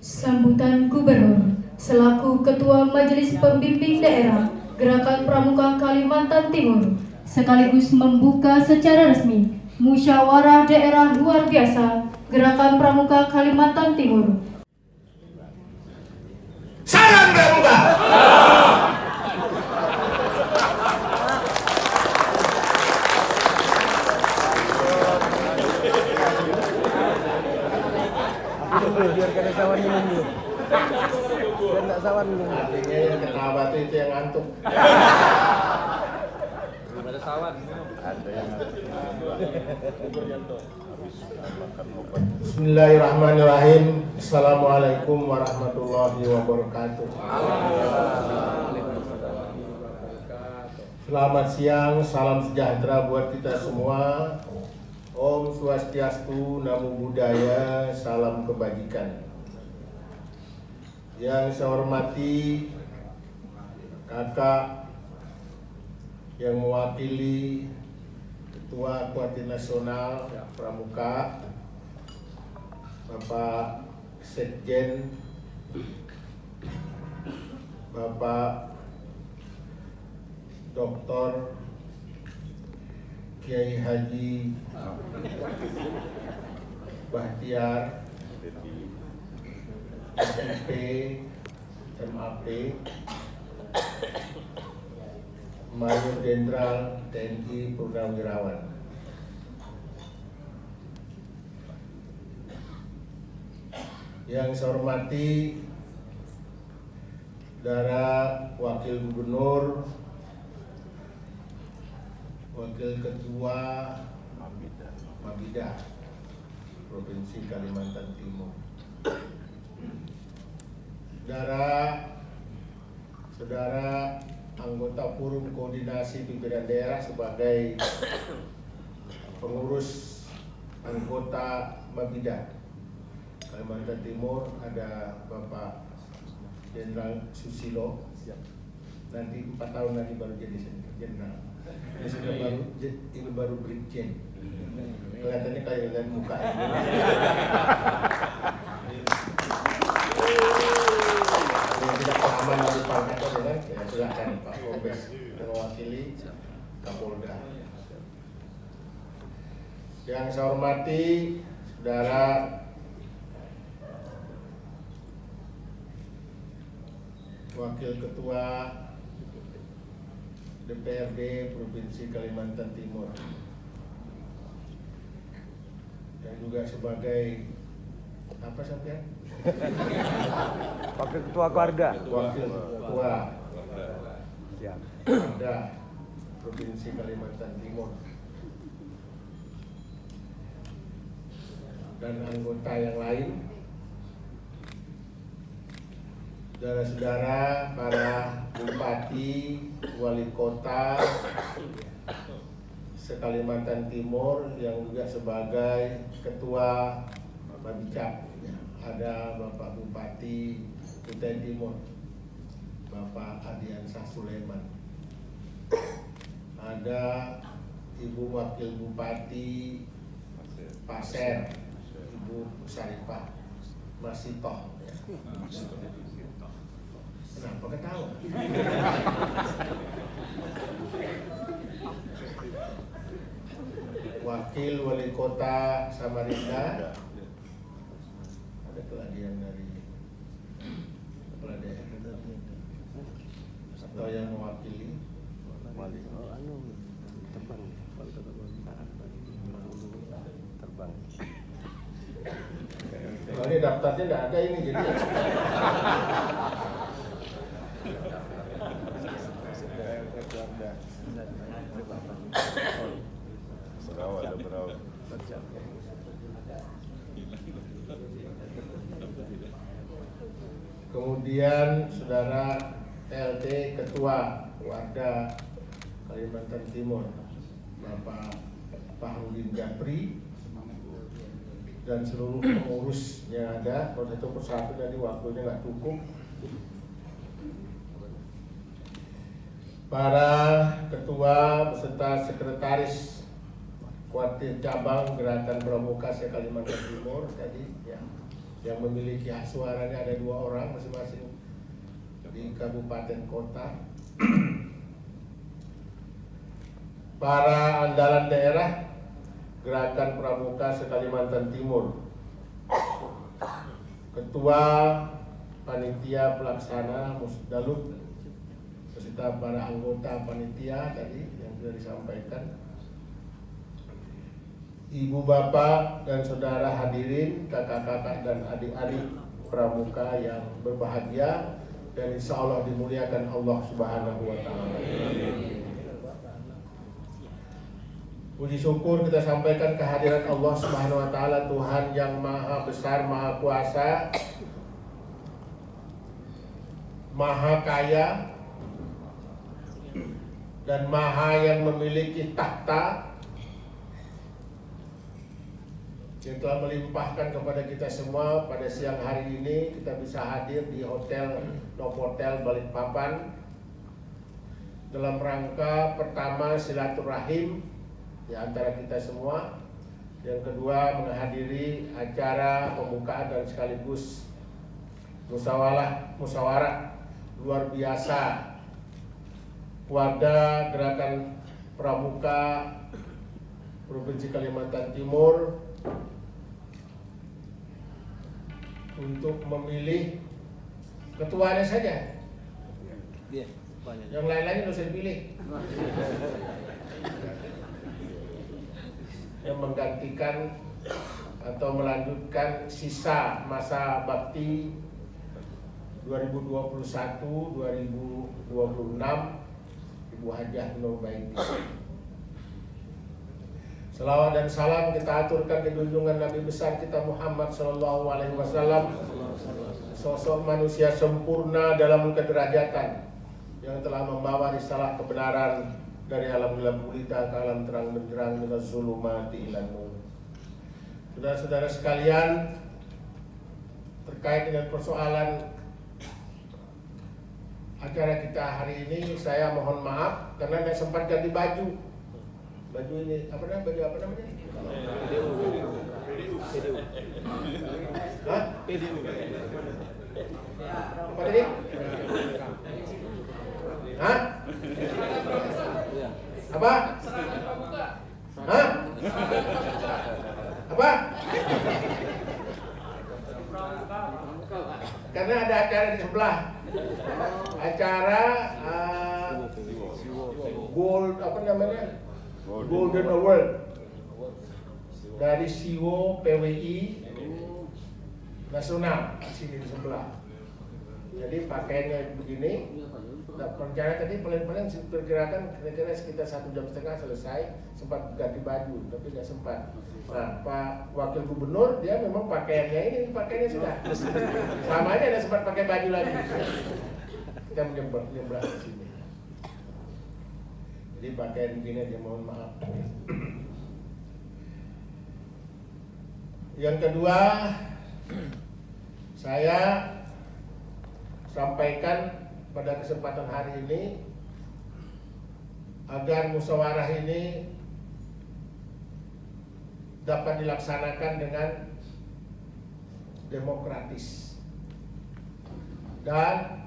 Sambutan Gubernur selaku Ketua Majelis Pembimbing Daerah Gerakan Pramuka Kalimantan Timur sekaligus membuka secara resmi Musyawarah Daerah Luar Biasa Gerakan Pramuka Kalimantan Timur. Salam Pramuka! Biar kena sawan minum dulu. Biar tak sawan minum. Artinya yang ketawa itu yang ngantuk. Ada sawan minum. Ada yang Bismillahirrahmanirrahim. Assalamualaikum warahmatullahi wabarakatuh. Selamat siang, salam sejahtera buat kita semua. Om Swastiastu, Namo Buddhaya, salam kebajikan. Yang saya hormati kakak yang mewakili Ketua Kuartir Nasional Pramuka, Bapak Sekjen, Bapak Dr. Kiai Haji Bahtiar SIP MAP, Mayor Jenderal TNI Purnawirawan, yang saya hormati Saudara Wakil Gubernur, Wakil Ketua Mabida Provinsi Kalimantan Timur, saudara anggota Forum Koordinasi Pimpinan Daerah sebagai pengurus anggota Mabida Kalimantan Timur, ada Bapak Jenderal Susilo, nanti 4 tahun lagi baru jadi jenderal. Ini sudah baru brigjen. Kelihatannya kayak lihat muka ini. Yang tidak pengalaman dari pangkatnya dengan, ya silakan Pak Kombes mewakili Kapolda. Yang saya hormati saudara Wakil Ketua DPRD Provinsi Kalimantan Timur, dan juga sebagai apa sampean? Wakil Ketua Keluarga. Wakil Ketua Siap. Keluarga Provinsi Kalimantan Timur, dan anggota yang lain, saudara-saudara para bupati, wali kota se-Kalimantan Timur yang juga sebagai ketua Babicak. Ada Bapak Bupati Kutai Timur, Bapak Adiansah Sulaiman. Ada Ibu Wakil Bupati Pasir, Ibu Saripah Masitoh. Kenapa ketawa? Wakil Wali Kota Samarinda, ada lagi yang dari kepala daerah atau yang mewakili Terbang. Oh, ini daftarnya tidak ada ini jadi. Kemudian saudara LT Ketua Warga Kalimantan Timur, Bapak Fahrudin Japri, dan seluruh pengurusnya ada. Kalau satu persatu tadi waktunya nggak cukup. Para ketua beserta sekretaris Kuartir Cabang Gerakan Pramuka se Kalimantan Timur tadi ya. yang memiliki hak suaranya ada 2 orang masing-masing di kabupaten kota. Para andalan daerah Gerakan Pramuka se-Kalimantan Timur, Ketua Panitia Pelaksana Musdalub beserta para anggota panitia tadi yang sudah disampaikan, ibu bapak dan saudara hadirin, kakak-kakak dan adik-adik pramuka yang berbahagia dan insya Allah dimuliakan Allah Subhanahu wa Ta'ala. Puji syukur kita sampaikan kehadiran Allah Subhanahu wa Ta'ala, Tuhan yang maha besar, maha kuasa, maha kaya, dan maha yang memiliki tahta, yang telah melimpahkan kepada kita semua pada siang hari ini. Kita bisa hadir di Hotel Novotel Balikpapan dalam rangka pertama silaturahim di antara kita semua, yang kedua menghadiri acara pembukaan dan sekaligus musyawarah luar biasa Warga Gerakan Pramuka Provinsi Kalimantan Timur untuk memilih ketuanya saja. Yang lain-lain tidak usah dipilih. Yang menggantikan atau melanjutkan sisa masa bakti 2021-2026 Ibu Hajah Nurbaiti. Selawat dan salam kita aturkan di junjungan Nabi besar kita Muhammad SAW, sosok manusia sempurna dalam kederajatan yang telah membawa risalah kebenaran dari alam gelap gulita ke alam terang benderang dengan zulumati ilan nur. Saudara-saudara sekalian, terkait dengan persoalan acara kita hari ini, saya mohon maaf karena tidak sempat ganti baju. Baju ini apa namanya? Baju apa namanya? PDU. Hah? PDU. Apa tadi? Hah? Apa? Hah? Apa? Karena ada acara di sebelah. Acara Gold apa namanya? Golden Award dari Siwo PWI Nasional sini di sebelah. Jadi pakaiannya begini. Nah, rencana tadi paling-paling perkirakan kira-kira sekitar 1,5 jam selesai, sempat ganti baju, tapi tidak sempat. Nah, Pak Wakil Gubernur dia memang pakaiannya pakaiannya sudah sama aja, tidak sempat pakai baju lagi. Kita menyebrang ke sini. Jadi pakaian begini aja, mohon maaf. Yang kedua, saya sampaikan pada kesempatan hari ini agar musyawarah ini dapat dilaksanakan dengan demokratis dan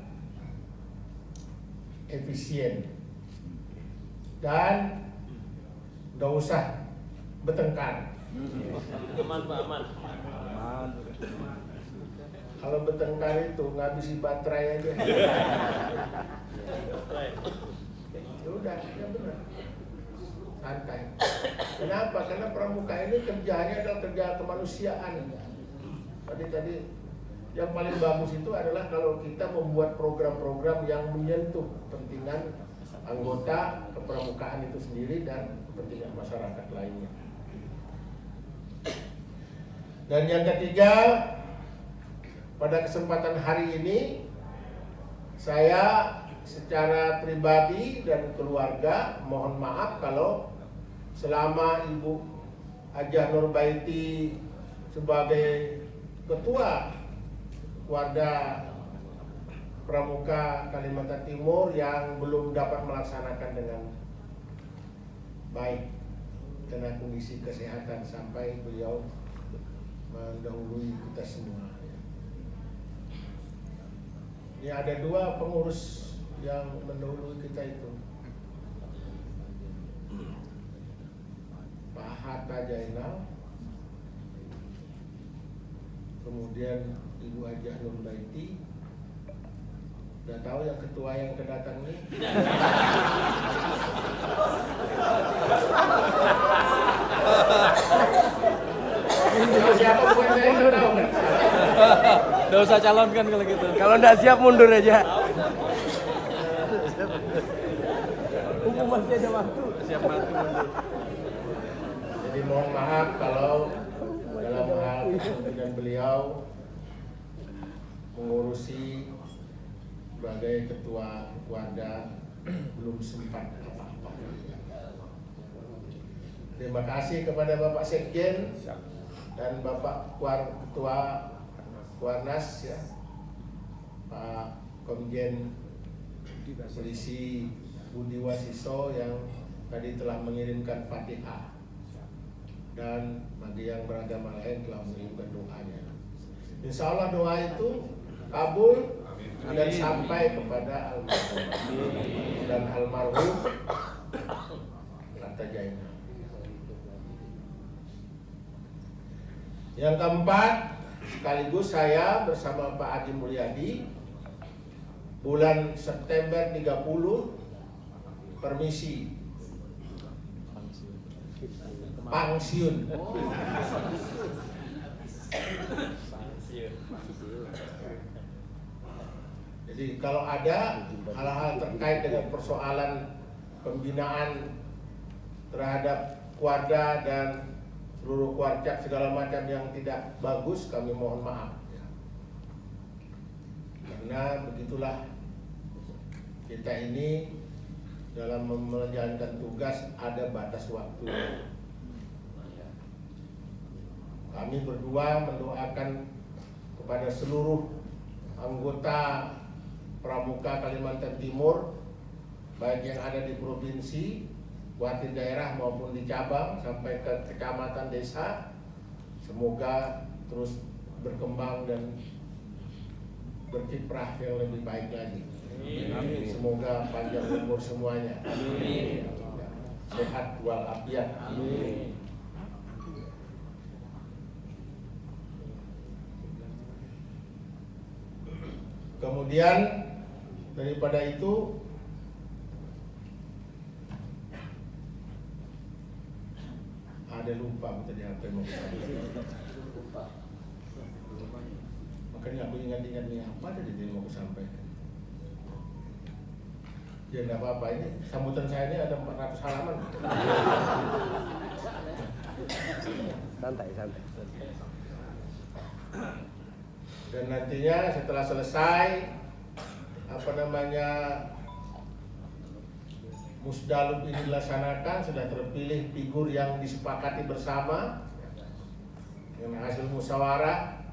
efisien dan nggak usah bertengkar. Aman Pak, aman. Kalau bertengkar itu ngabisi baterai aja. Ya udah, ya benar. Santai. Kenapa? Karena pramuka ini kerjanya adalah kerja kemanusiaan. Tadi yang paling bagus itu adalah kalau kita membuat program-program yang menyentuh kepentingan anggota kepramukaan itu sendiri dan kepentingan masyarakat lainnya. Dan yang ketiga, pada kesempatan hari ini saya secara pribadi dan keluarga mohon maaf kalau selama Ibu Hajah Nurbaiti sebagai ketua Warga Pramuka Kalimantan Timur yang belum dapat melaksanakan dengan baik karena kondisi kesehatan sampai beliau mendahului kita semua. Ini ada dua pengurus yang mendahului kita itu, Pak Hatta Jainal, kemudian Ibu Hajah Nur Baiti. Udah tahu yang ketua yang kedatang ini? Siapa bukan saya udah tahu kan? Nggak usah calonkan kalau gitu. Kalau nggak siap mundur aja. Hukum masih ada waktu. Siap mati mundur. Jadi mohon maaf kalau dalam hal kepemimpinan beliau mengurusi sebagai ketua keluarga belum sempat apa-apa. Terima kasih kepada Bapak Sekjen dan Bapak Ketua Kuarnas ya, Pak Komjen Polisi Budi Wasiso yang tadi telah mengirimkan Fatihah, dan bagi yang beragama lain telah mengirimkan doanya. Insya Allah doa itu kabul dan sampai kepada almarhum dan almarhum Hatta Jainal. Yang keempat, sekaligus saya bersama Pak Haji Mulyadi bulan September 30 permisi pensiun. Jadi kalau ada hal-hal terkait dengan persoalan pembinaan terhadap keluarga dan seluruh keluarga segala macam yang tidak bagus, kami mohon maaf. Karena begitulah kita ini dalam menjalankan tugas ada batas waktu. Kami berdua mendoakan kepada seluruh anggota Pramuka Kalimantan Timur, baik yang ada di provinsi, wakil daerah maupun di cabang sampai ke kecamatan desa, semoga terus berkembang dan berkiprah yang lebih baik lagi. Amin. Semoga panjang umur semuanya. Amin. Sehat walafiat. Amin. Kemudian daripada itu ada lupa tadi apa yang mau sampaikan. Makanya aku ingat-ingat nih apa tadi yang mau sampaikan. Ya enggak apa-apa, ini sambutan saya ini ada 400 halaman. Santai. Dan nantinya setelah selesai Musdalub ini dilaksanakan, sudah terpilih figur yang disepakati bersama dengan hasil musyawarah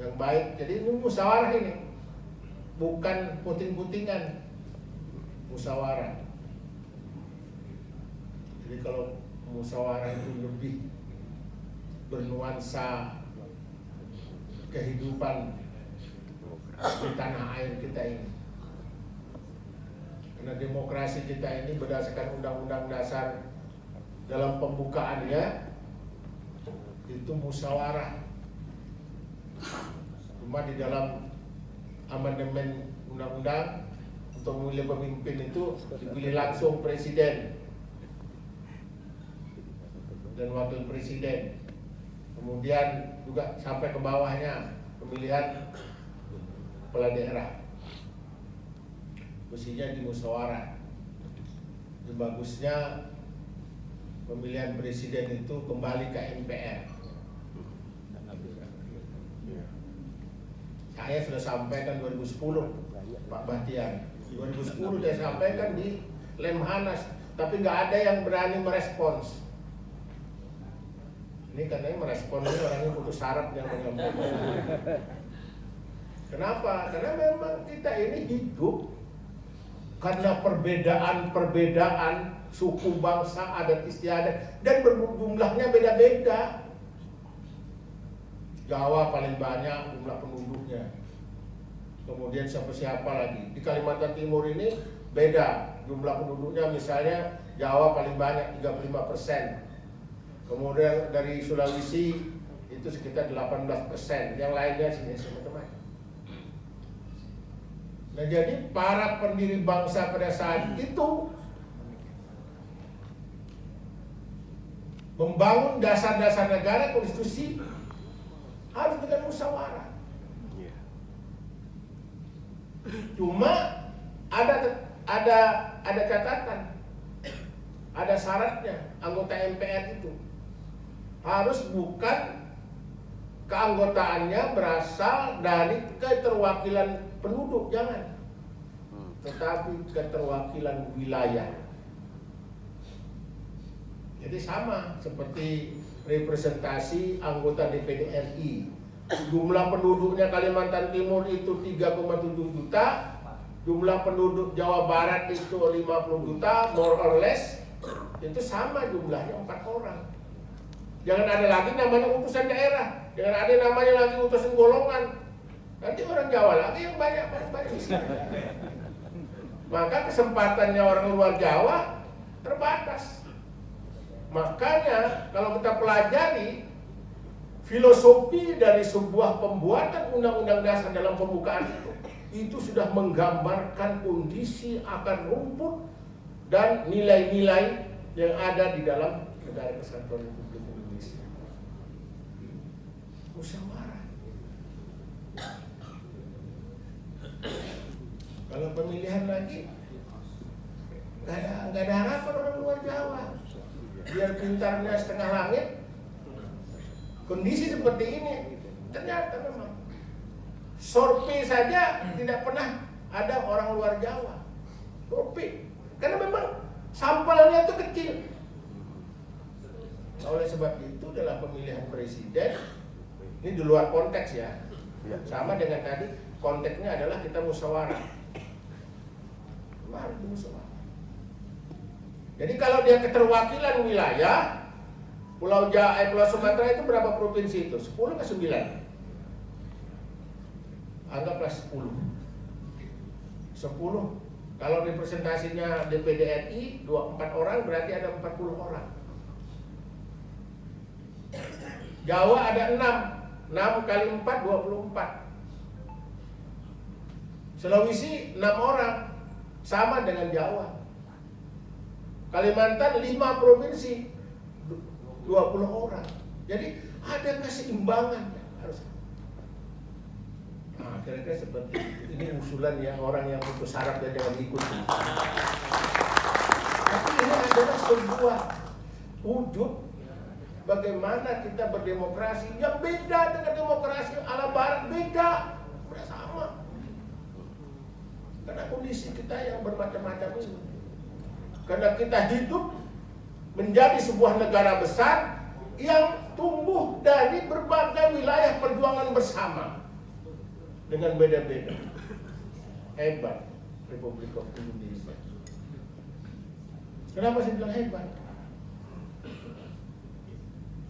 yang baik. Jadi ini musyawarah ini, bukan puting-putingan, musyawarah. Jadi kalau musyawarah itu lebih bernuansa kehidupan di tanah air kita ini. Karena demokrasi kita ini berdasarkan Undang-Undang Dasar, dalam pembukaannya itu musyawarah. Cuma di dalam amandemen undang-undang untuk memilih pemimpin itu dipilih langsung presiden dan wakil presiden. Kemudian juga sampai ke bawahnya pemilihan kepala daerah. Mestinya di musyawarah. Itu bagusnya pemilihan presiden itu kembali ke MPR. Saya sudah sampaikan 2010, Pak Bahtiar. 2010 saya sampaikan di Lemhanas, tapi nggak ada yang berani merespons. Ini karena merespon ini orangnya putus syarat yang menyampaikan. Kenapa? Karena memang kita ini hidup karena perbedaan suku, bangsa, adat istiadat, dan jumlahnya beda-beda. Jawa paling banyak jumlah penduduknya, kemudian siapa lagi. Di Kalimantan Timur ini beda jumlah penduduknya, misalnya Jawa paling banyak 35%, kemudian dari Sulawesi itu sekitar 18%, yang lainnya sini teman-teman. Nah, jadi para pendiri bangsa pada saat itu membangun dasar-dasar negara, konstitusi harus dengan musyawarah. Cuma ada catatan, ada syaratnya. Anggota MPR itu harus bukan keanggotaannya berasal dari keterwakilan penduduk, jangan, tetapi keterwakilan wilayah. Jadi sama seperti representasi anggota DPD RI. Jumlah penduduknya Kalimantan Timur itu 3,7 juta, jumlah penduduk Jawa Barat itu 50 juta, more or less, itu sama jumlahnya 4 orang. Jangan ada lagi namanya utusan daerah, jangan ada namanya lagi utusan golongan. Nanti orang Jawa lagi yang banyak di sini. Maka kesempatannya orang luar Jawa terbatas. Makanya kalau kita pelajari filosofi dari sebuah pembuatan undang-undang dasar dalam pembukaan itu sudah menggambarkan kondisi akar rumput dan nilai-nilai yang ada di dalam Negara Kesatuan Republik Indonesia. Musyawarah. Kalau pemilihan lagi nggak ada harapan orang luar Jawa. Biar pintarnya setengah langit, kondisi seperti ini ternyata memang survei saja tidak pernah ada orang luar Jawa. Survei karena memang sampelnya itu kecil. Oleh sebab itu dalam pemilihan presiden ini di luar konteks ya, sama dengan tadi, konteksnya adalah kita musyawarah. Harus musyawarah. Jadi kalau dia keterwakilan wilayah, Pulau Sumatera itu berapa provinsi itu? 10 ke 9? Anggaplah 10. 10. Kalau representasinya DPD RI 24 orang, berarti ada 40 orang. Jawa ada 6. 6 kali 4, 24. Sulawesi 6 orang, sama dengan Jawa. Kalimantan 5 provinsi, 20 orang. Jadi ada keseimbangan harus. Nah, kira-kira seperti ini usulan yang orang yang putus syarat dan jangan ikut. Tapi ini adalah sebuah wujud bagaimana kita berdemokrasi yang beda dengan demokrasi ala barat, beda, sama. Karena kondisi kita yang bermacam-macam ini. Karena kita hidup menjadi sebuah negara besar yang tumbuh dari berbagai wilayah perjuangan bersama dengan beda-beda. Hebat Republik Indonesia. Kenapa saya bilang hebat?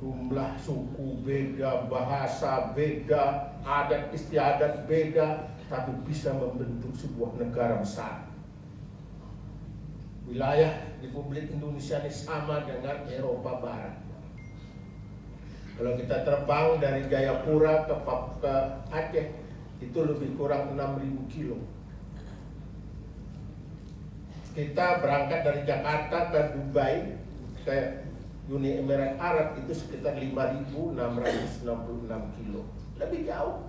Jumlah suku beda, bahasa beda, adat istiadat beda, tapi bisa membentuk sebuah negara besar. Wilayah Republik Indonesia ini sama dengan Eropa Barat. Kalau kita terbang dari Jayapura ke Aceh, itu lebih kurang 6.000 kilo. Kita berangkat dari Jakarta ke Dubai, ke Uni Emirat Arab, itu sekitar 5.666 kilo. Lebih jauh.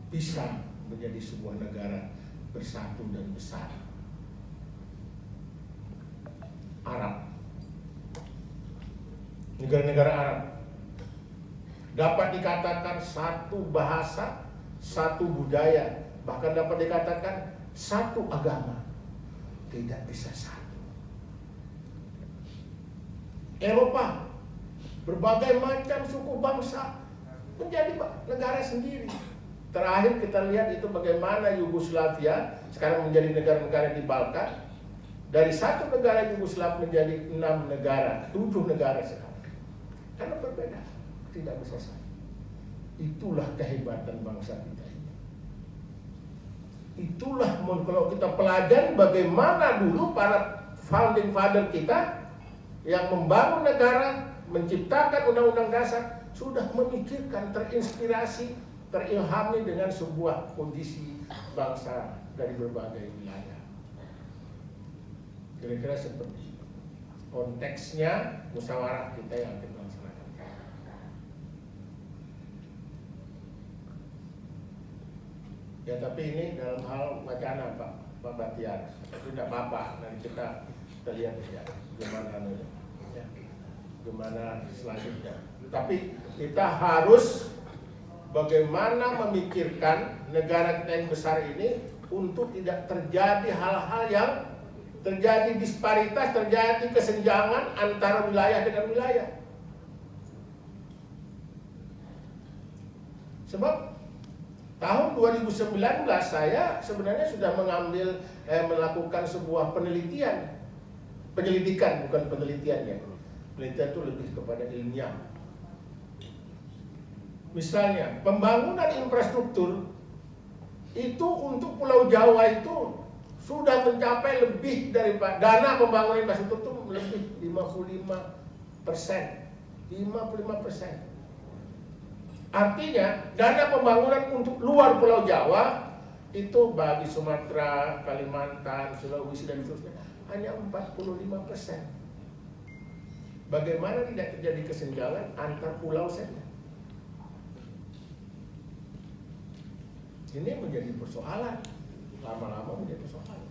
Bisa menjadi sebuah negara bersatu dan besar. Arab, negara-negara Arab dapat dikatakan satu bahasa, satu budaya, bahkan dapat dikatakan satu agama, tidak bisa satu. Eropa, berbagai macam suku bangsa menjadi negara sendiri. Terakhir kita lihat itu bagaimana Yugoslavia sekarang menjadi negara-negara di Balkan. Dari satu negara Yugoslavia menjadi 6 negara, 7 negara sekarang. Karena berbeda, tidak bisa sama. Itulah kehebatan bangsa kita ini. Itulah kalau kita pelajari bagaimana dulu para founding father kita yang membangun negara, menciptakan undang-undang dasar, sudah memikirkan, terinspirasi, terilhami dengan sebuah kondisi bangsa dari berbagai wilayah. Kira-kira seperti itu. Konteksnya musyawarah kita yang kita laksanakan. Ya tapi ini dalam hal wacana Pak Batiar, itu tidak apa-apa. Nanti kita lihat ya gimana selanjutnya. Tapi kita harus bagaimana memikirkan negara kita yang besar ini untuk tidak terjadi hal-hal yang terjadi disparitas, terjadi kesenjangan antara wilayah dengan wilayah. Sebab tahun 2019 saya sebenarnya sudah melakukan sebuah penyelidikan, bukan penelitian ya. Penelitian itu lebih kepada ilmiah. Misalnya, pembangunan infrastruktur itu untuk Pulau Jawa itu sudah mencapai lebih dari dana pembangunan infrastruktur itu lebih 55%. 55%. Artinya, dana pembangunan untuk luar Pulau Jawa itu bagi Sumatera, Kalimantan, Sulawesi dan seterusnya hanya 45%. Bagaimana tidak terjadi kesenjangan antar pulau saja? Ini menjadi persoalan, lama-lama menjadi persoalan.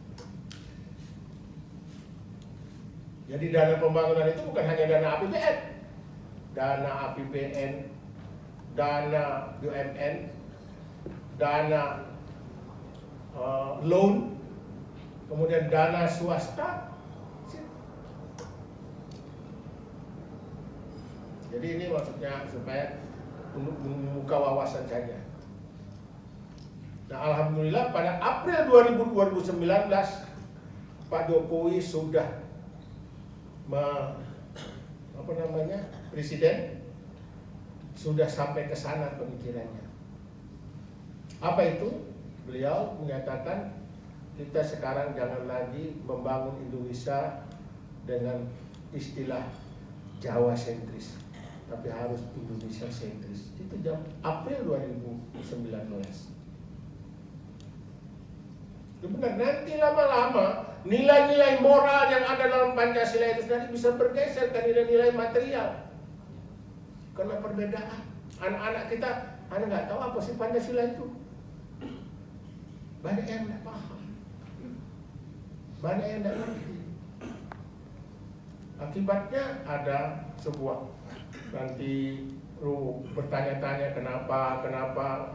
Jadi dana pembangunan itu bukan hanya dana APBN, dana BUMN, dana loan, kemudian dana swasta. Jadi ini maksudnya supaya untuk membuka wawasan saja. Nah, alhamdulillah pada April 2019 Pak Jokowi sudah Presiden sudah sampai ke sana pemikirannya. Apa itu? Beliau menyatakan kita sekarang jangan lagi membangun Indonesia dengan istilah Jawa sentris, tapi harus Indonesia sentris. Itu April 2019. Benar, nanti lama-lama nilai-nilai moral yang ada dalam Pancasila itu nanti bisa bergeser ke nilai-nilai material. Karena perbedaan. Anak-anak kita, anak nggak tahu apa sih Pancasila itu. Banyak yang nggak paham. Banyak yang nggak ngerti. Akibatnya ada sebuah nanti bertanya-tanya kenapa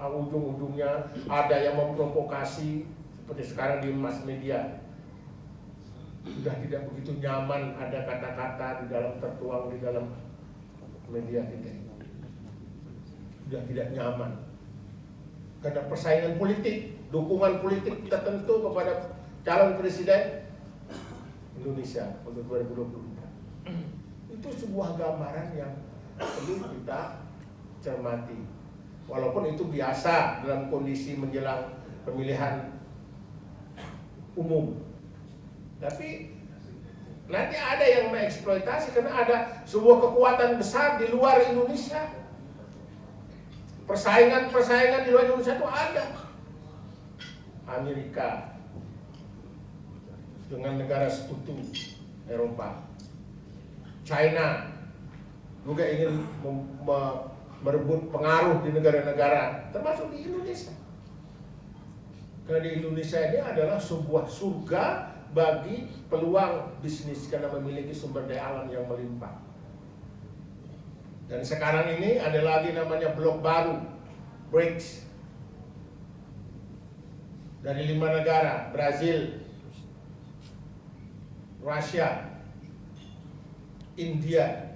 ujung-ujungnya ada yang memprovokasi. Seperti sekarang di mass media sudah tidak begitu nyaman ada kata-kata tertuang di dalam media kita. Sudah tidak nyaman karena persaingan politik, dukungan politik tertentu kepada calon presiden Indonesia untuk 2024. Itu sebuah gambaran yang perlu kita cermati. Walaupun itu biasa dalam kondisi menjelang pemilihan umum, tapi nanti ada yang mengeksploitasi karena ada sebuah kekuatan besar di luar Indonesia. Persaingan di luar Indonesia itu ada. Amerika dengan negara sekutu Eropa, China juga ingin merebut pengaruh di negara-negara, termasuk di Indonesia. Karena di Indonesia ini adalah sebuah surga bagi peluang bisnis karena memiliki sumber daya alam yang melimpah. Dan sekarang ini ada lagi namanya blok baru, BRICS. Dari 5 negara, Brazil, Rusia, India,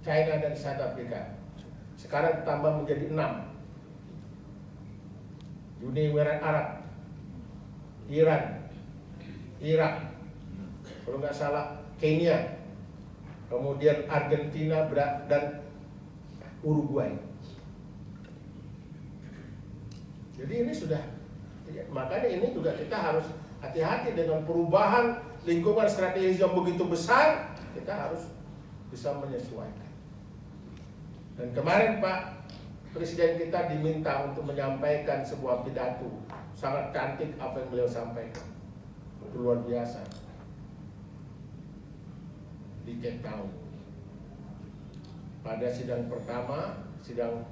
China, dan South Africa. Sekarang tambah menjadi 6. Uni Emirat Arab, Iran, Irak, kalau nggak salah Kenya, kemudian Argentina dan Uruguay. Jadi ini sudah, makanya ini juga kita harus hati-hati dengan perubahan lingkungan strategis yang begitu besar. Kita harus bisa menyesuaikan. Dan kemarin Pak Presiden kita diminta untuk menyampaikan sebuah pidato sangat cantik apa yang beliau sampaikan. Itu luar biasa di Cape Town pada sidang pertama, sidang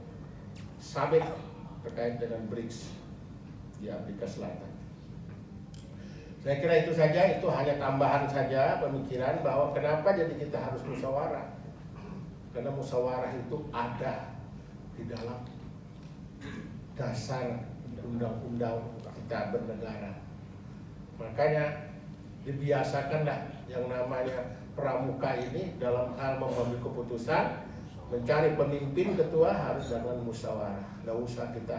SABEC terkait dengan BRICS di Afrika Selatan. Saya kira itu saja, itu hanya tambahan saja pemikiran bahwa kenapa jadi kita harus musyawarah. Karena musyawarah itu ada di dalam dasar undang-undang kita bernegara. Makanya dibiasakanlah yang namanya pramuka ini dalam hal mengambil keputusan, mencari pemimpin ketua harus dengan musyawarah. Nggak usah kita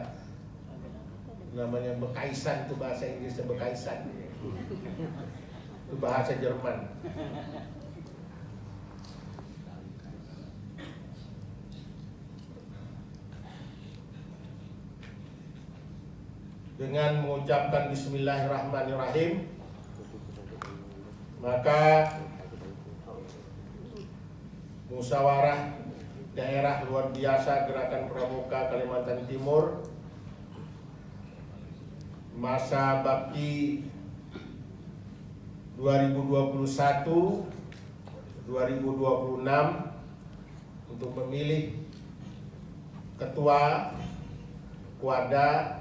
namanya bekaisan, itu bahasa Inggrisnya bekaisan, itu bahasa Jerman. Dengan mengucapkan Bismillahirrahmanirrahim, maka musyawarah daerah luar biasa Gerakan Pramuka Kalimantan Timur masa bakti 2021-2026 untuk memilih ketua Kuada.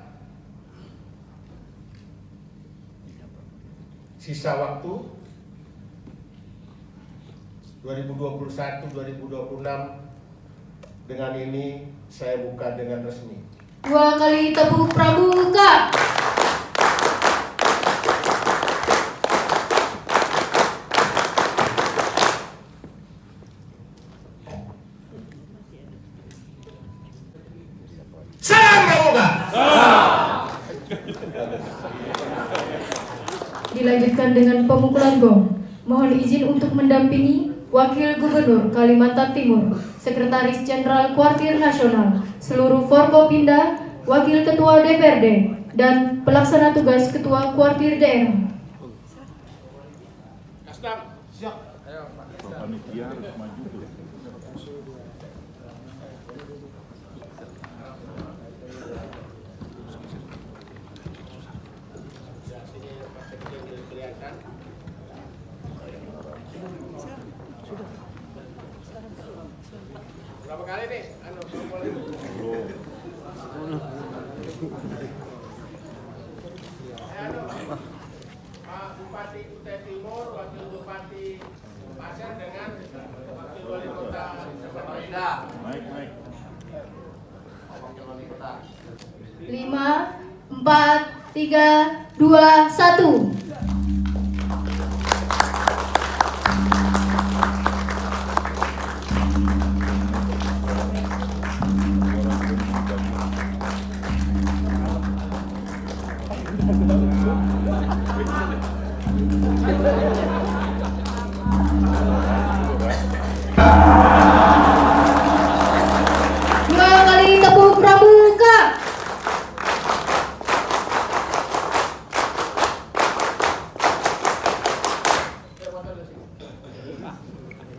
Sisa waktu 2021-2026. Dengan ini saya buka dengan resmi. 2 kali tepuk pramuka. Salam pramuka. Dilanjutkan dengan pemukulan gong. Mohon izin untuk mendampingi Wakil Gubernur Kalimantan Timur, Sekretaris Jenderal Kuartir Nasional, seluruh Forkopimda, Wakil Ketua DPRD, dan pelaksana tugas Ketua Kuartir Daerah. Berapa kali nih? Pak Bupati Kutai Timur, Wakil Bupati Pasir dengan Wakil Wali Kota Samarinda. Baik. 5, 4, 3, 2, 1.